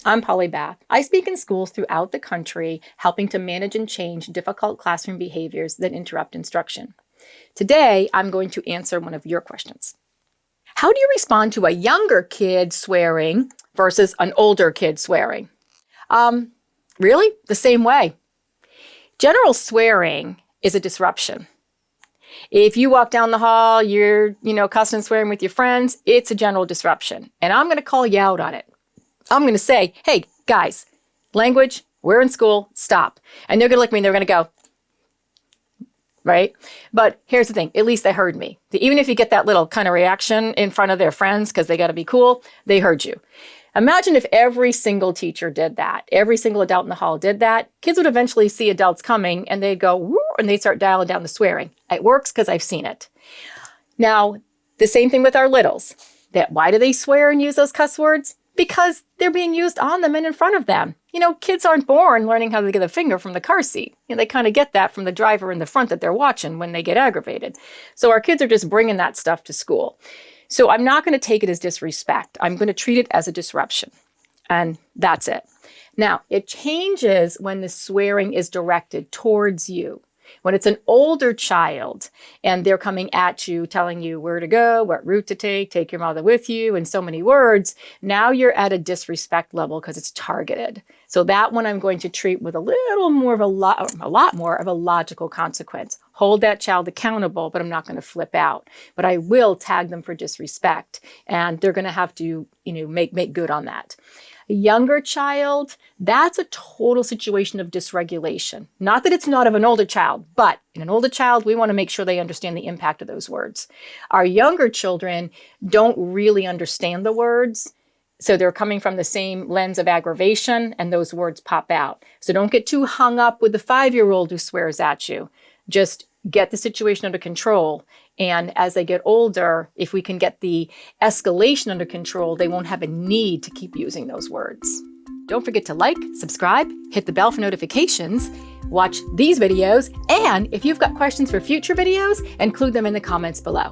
I'm Polly Bath. I speak in schools throughout the country, helping to manage and change difficult classroom behaviors that interrupt instruction. Today, I'm going to answer one of your questions. How do you respond to a younger kid swearing versus an older kid swearing? Really? The same way. General swearing is a disruption. If you walk down the hall, you're, cussing and swearing with your friends, it's a general disruption. And I'm going to call you out on it. I'm going to say, hey, guys, language, we're in school, stop. And they're going to look at me and they're going to go, right? But here's the thing, at least they heard me. Even if you get that little kind of reaction in front of their friends because they got to be cool, they heard you. Imagine if every single teacher did that, every single adult in the hall did that, kids would eventually see adults coming and they'd go, woo, and they'd start dialing down the swearing. It works because I've seen it. Now, the same thing with our littles. Why do they swear and use those cuss words? Because they're being used on them and in front of them. Kids aren't born learning how to get a finger from the car seat. They kind of get that from the driver in the front that they're watching when they get aggravated. So our kids are just bringing that stuff to school. So I'm not going to take it as disrespect. I'm going to treat it as a disruption. And that's it. Now, it changes when the swearing is directed towards you. When it's an older child and they're coming at you, telling you where to go, what route to take your mother with you, and so many words, now you're at a disrespect level because it's targeted. So that one I'm going to treat with a lot more of a logical consequence. Hold that child accountable, but I'm not going to flip out. But I will tag them for disrespect, and they're going to have to, make good on that. A younger child, that's a total situation of dysregulation. Not that it's not of an older child, but in an older child, we want to make sure they understand the impact of those words. Our younger children don't really understand the words, so they're coming from the same lens of aggravation, and those words pop out. So don't get too hung up with the 5-year-old who swears at you. Just get the situation under control. And as they get older, if we can get the escalation under control, they won't have a need to keep using those words. Don't forget to like, subscribe, hit the bell for notifications, watch these videos, and if you've got questions for future videos, include them in the comments below.